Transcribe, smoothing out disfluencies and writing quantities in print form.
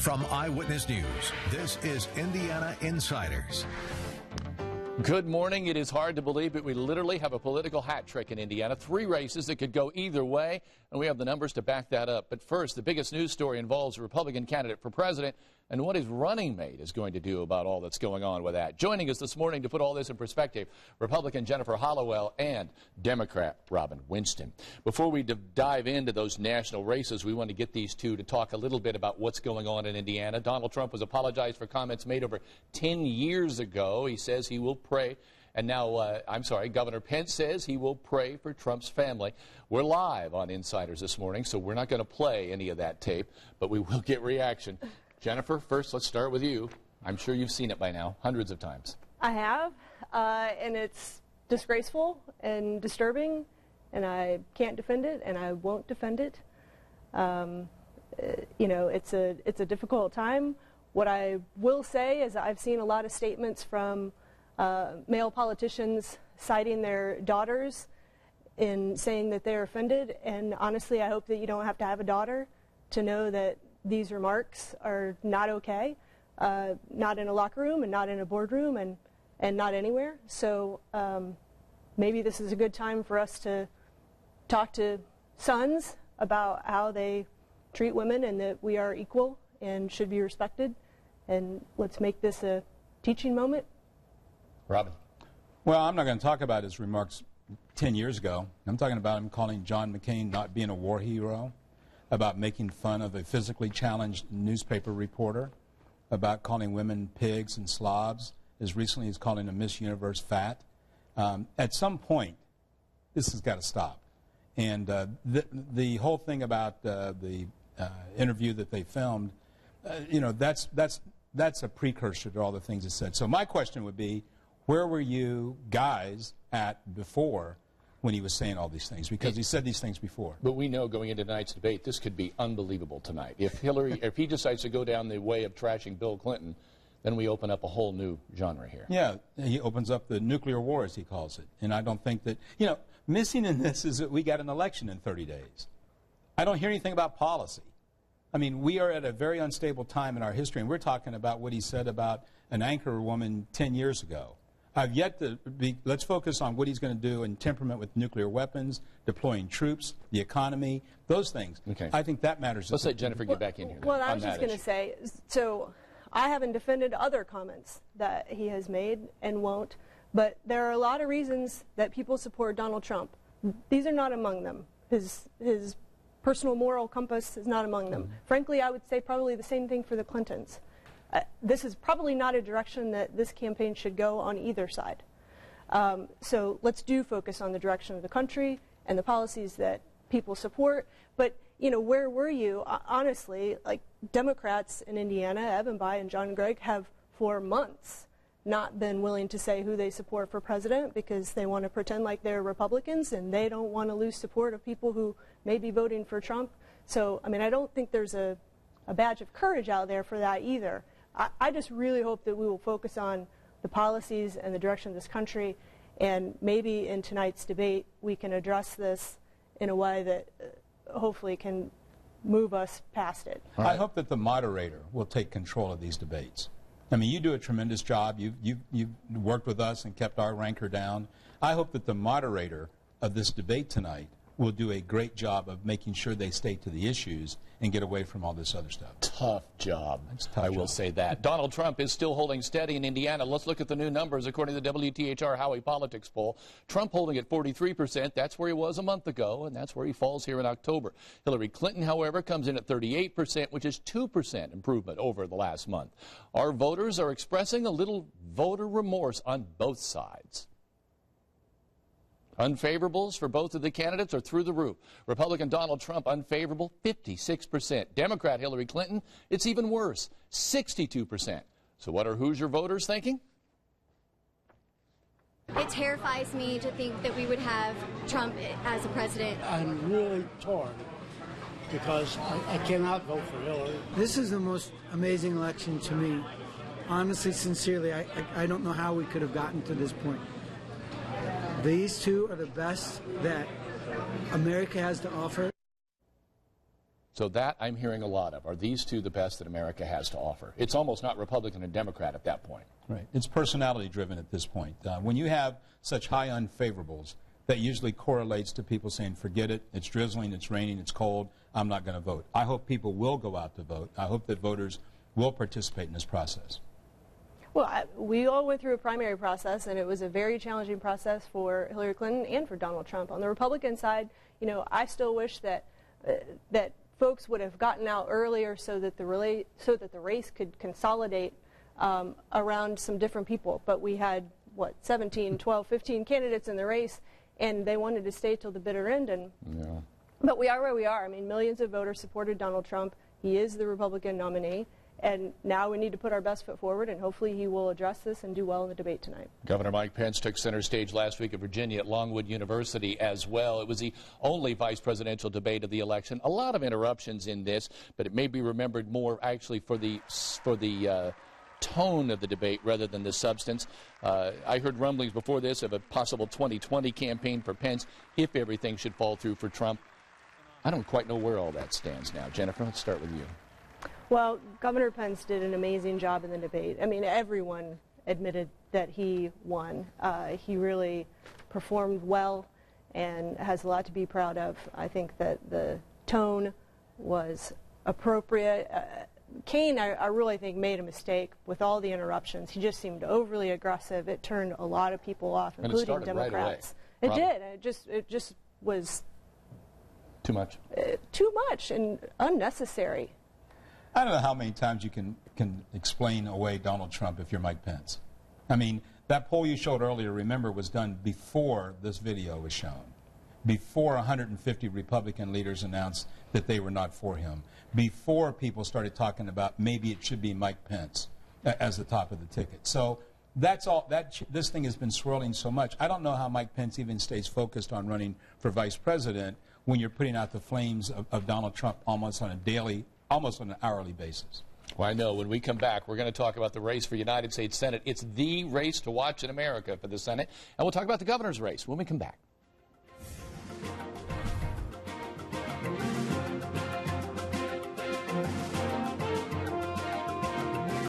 From Eyewitness News, this is Indiana Insiders. Good morning. It is hard to believe, but we literally have a political hat trick in Indiana. 3 races that could go either way, and we have the numbers to back that up. But first, the biggest news story involves a Republican candidate for president and what his running mate is going to do about all that's going on with that. Joining us this morning to put all this in perspective, Republican Jennifer Hollowell and Democrat Robin Winston. Before we dive into those national races, we want to get these two to talk a little bit about what's going on in Indiana. Donald Trump has apologized for comments made over 10 years ago. He says he will pray. And now, Governor Pence says he will pray for Trump's family. We're live on Insiders this morning, so we're not going to play any of that tape, but we will get reaction. Jennifer, first, let's start with you. I'm sure you've seen it by now, hundreds of times. I have, and it's disgraceful and disturbing, and I can't defend it, and I won't defend it. You know, it's a difficult time. What I will say is I've seen a lot of statements from male politicians citing their daughters in saying that they're offended, and honestly I hope that you don't have to have a daughter to know that these remarks are not okay, not in a locker room and not in a boardroom and not anywhere. So maybe this is a good time for us to talk to sons about how they treat women and that we are equal and should be respected, and let's make this a teaching moment. Robin. Well, I'm not going to talk about his remarks 10 years ago. I'm talking about him calling John McCain not being a war hero, about making fun of a physically challenged newspaper reporter, about calling women pigs and slobs, as recently as calling a Miss Universe fat. At some point, this has got to stop. And the whole thing about the interview that they filmed, you know, that's a precursor to all the things it said. So my question would be, where were you guys at before when he was saying all these things? Because he said these things before. But we know going into tonight's debate, this could be unbelievable tonight. If he decides to go down the way of trashing Bill Clinton, then we open up a whole new genre here. Yeah, he opens up the nuclear war, as he calls it. And I don't think that, you know, missing in this is that we got an election in 30 days. I don't hear anything about policy. I mean, we are at a very unstable time in our history, and we're talking about what he said about an anchor woman 10 years ago. I've yet to be, let's focus on what he's going to do in temperament with nuclear weapons, deploying troops, the economy, those things. Okay. I think that matters. Let's let Jennifer get back in here. Well, I was just going to say, so I haven't defended other comments that he has made and won't, but there are a lot of reasons that people support Donald Trump. These are not among them. His personal moral compass is not among them. Frankly, I would say probably the same thing for the Clintons. This is probably not a direction that this campaign should go on either side. So let's do focus on the direction of the country and the policies that people support. But, you know, where were you? Honestly, like Democrats in Indiana, Evan Bayh and John Gregg, have for months not been willing to say who they support for president because they want to pretend like they're Republicans and they don't want to lose support of people who may be voting for Trump. So, I mean, I don't think there's a badge of courage out there for that either. I just really hope that we will focus on the policies and the direction of this country, and maybe in tonight's debate we can address this in a way that hopefully can move us past it. I hope that the moderator will take control of these debates. I mean, you do a tremendous job. You've worked with us and kept our ranker down. I hope that the moderator of this debate tonight will do a great job of making sure they stay to the issues and get away from all this other stuff. Tough job. I will say that. Donald Trump is still holding steady in Indiana. Let's look at the new numbers. According to the WTHR Howie Politics poll, Trump holding at 43%. That's where he was a month ago, and that's where he falls here in October. Hillary Clinton, however, comes in at 38%, which is 2% improvement over the last month. Our voters are expressing a little voter remorse on both sides. Unfavorables for both of the candidates are through the roof. Republican Donald Trump unfavorable, 56%. Democrat Hillary Clinton, it's even worse, 62%. So what are Hoosier voters thinking? It terrifies me to think that we would have Trump as a president. I'm really torn because I cannot vote for Hillary. This is the most amazing election to me. Honestly, sincerely, I don't know how we could have gotten to this point. These two are the best that America has to offer. So that I'm hearing a lot of. Are these two the best that America has to offer? It's almost not Republican and Democrat at that point. Right. It's personality driven at this point. When you have such high unfavorables, that usually correlates to people saying, forget it, it's drizzling, it's raining, it's cold, I'm not going to vote. I hope people will go out to vote. I hope that voters will participate in this process. Well, we all went through a primary process, and it was a very challenging process for Hillary Clinton and for Donald Trump. On the Republican side, you know, I still wish that that folks would have gotten out earlier so that the race could consolidate around some different people. But we had, what, 17, 12, 15 candidates in the race, and they wanted to stay till the bitter end. And But we are where we are. I mean, millions of voters supported Donald Trump. He is the Republican nominee. And now we need to put our best foot forward, and hopefully he will address this and do well in the debate tonight. Governor Mike Pence took center stage last week in Virginia at Longwood University as well. It was the only vice presidential debate of the election. A lot of interruptions in this, but it may be remembered more actually for the tone of the debate rather than the substance. I heard rumblings before this of a possible 2020 campaign for Pence if everything should fall through for Trump. I don't quite know where all that stands now. Jennifer, let's start with you. Well, Governor Pence did an amazing job in the debate. I mean, everyone admitted that he won. He really performed well and has a lot to be proud of. I think that the tone was appropriate. Kaine, I really think, made a mistake with all the interruptions. He just seemed overly aggressive. It turned a lot of people off, including Democrats. Right away. It did. It just was too much. Too much and unnecessary. I don't know how many times you can explain away Donald Trump if you're Mike Pence. I mean, that poll you showed earlier, remember, was done before this video was shown, before 150 Republican leaders announced that they were not for him, before people started talking about maybe it should be Mike Pence as the top of the ticket. So that's all. This thing has been swirling so much. I don't know how Mike Pence even stays focused on running for vice president when you're putting out the flames of Donald Trump almost on an hourly basis. Well, I know when we come back, we're going to talk about the race for United States Senate. It's the race to watch in America for the Senate. And we'll talk about the governor's race when we come back.